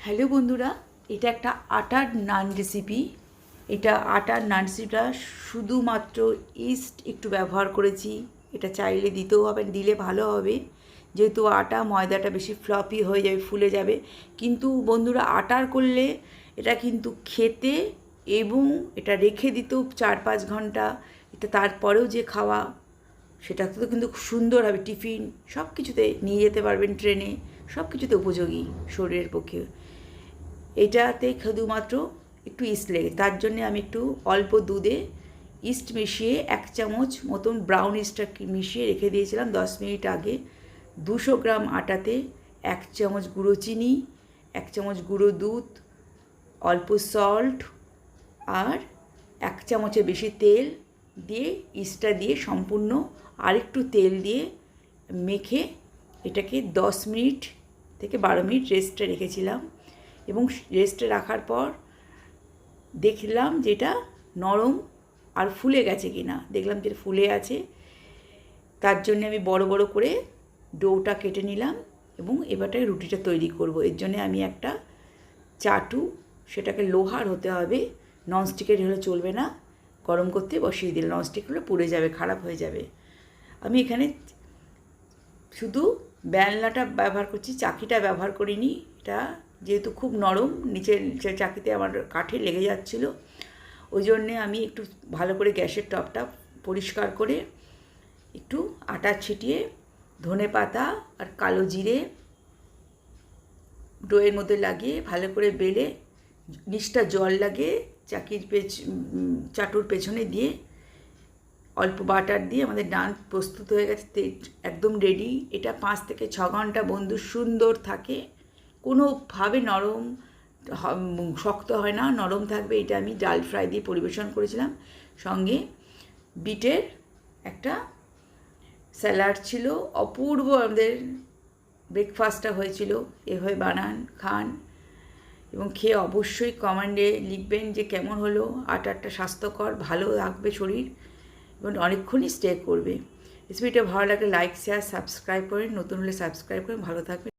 Hello বন্ধুরা, এটা একটা আটার নান রেসিপি। এটা আটার নান রেসিপিটা শুধুমাত্র ইস্ট একটু ব্যবহার করেছি। এটা চাইলে দিতেও হবে, দিলে ভালো হবে, যেহেতু আটা ময়দাটা বেশি ফ্লপি হয়ে যাবে, ফুলে যাবে। কিন্তু বন্ধুরা, আটার করলে এটা কিন্তু খেতে এবং এটা রেখে দিতেও 4-5 ঘন্টা, এটা তারপরেও যে খাওয়া, সেটা তো কিন্তু খুব সুন্দর হবে। টিফিন সব কিছুতে নিয়ে যেতে পারবেন, ট্রেনে সব কিছুতে উপযোগী শরীরের পক্ষে। এটাতে শুধুমাত্র একটু ইস্ট লেগে, তার জন্যে আমি একটু অল্প দুধে ইস্ট মিশিয়ে 1 চামচ মতন ব্রাউন ইস্টটা মিশিয়ে রেখে দিয়েছিলাম 10 মিনিট আগে। 200 গ্রাম আটাতে 1 চামচ গুঁড়ো চিনি, 1 চামচ গুঁড়ো দুধ, অল্প সল্ট আর 1 চামচের বেশি তেল দিয়ে ইস্টটা দিয়ে সম্পূর্ণ আরেকটু তেল দিয়ে মেখে এটাকে 10 মিনিট থেকে 12 মিনিট রেস্টে রেখেছিলাম। এবং রেস্টে রাখার পর দেখলাম যেটা নরম আর ফুলে গেছে কিনা। দেখলাম যে ফুলে আছে, তার জন্য আমি বড় বড় করে ডোটা কেটে নিলাম এবং এবারটায় রুটিটা তৈরি করব। এর জন্য আমি একটা চাটু, সেটাকে লোহার হতে হবে, ননস্টিকের হলে চলবে না, গরম করতে বসিয়ে দিলে, ননস্টিক হলে পুড়ে যাবে, খারাপ হয়ে যাবে। আমি এখানে শুধু বেলনাটা ব্যবহার করছি, চাকিটা ব্যবহার করিনি। এটা যেহেতু খুব নরম, নিচের চাকিতে আমার কাঠে লেগে যাচ্ছিলো, ওই জন্যে আমি একটু ভালো করে গ্যাসের টপটা পরিষ্কার করে একটু আটা ছিটিয়ে ধনে পাতা আর কালো জিরে ডোয়ের মধ্যে লাগিয়ে ভালো করে বেলে নিচটা জল লাগিয়ে চাটুর পেছনে দিয়ে অল্প বাটার দিয়ে আমাদের নান প্রস্তুত হয়ে গেছে, একদম রেডি। এটা 5 থেকে 6 ঘন্টা বন্ধু সুন্দর থাকে, কোনোভাবে নরম শক্ত হয় না, নরম থাকবে। এটা আমি ডাল ফ্রাই দিয়ে পরিবেশন করেছিলাম, সঙ্গে বিটের একটা স্যালাড ছিল। অপূর্ব আমাদের ব্রেকফাস্টটা হয়েছিল। এভাবে বানান, খান এবং খেয়ে অবশ্যই কমেন্টে লিখবেন যে কেমন হলো। আটাটা স্বাস্থ্যকর, ভালো রাখবে শরীর এবং অনেকক্ষণই স্টে করবে। রেসিপিটা ভালো লাগলে লাইক, শেয়ার, সাবস্ক্রাইব করেন, নতুন হলে সাবস্ক্রাইব করেন। ভালো থাকবেন।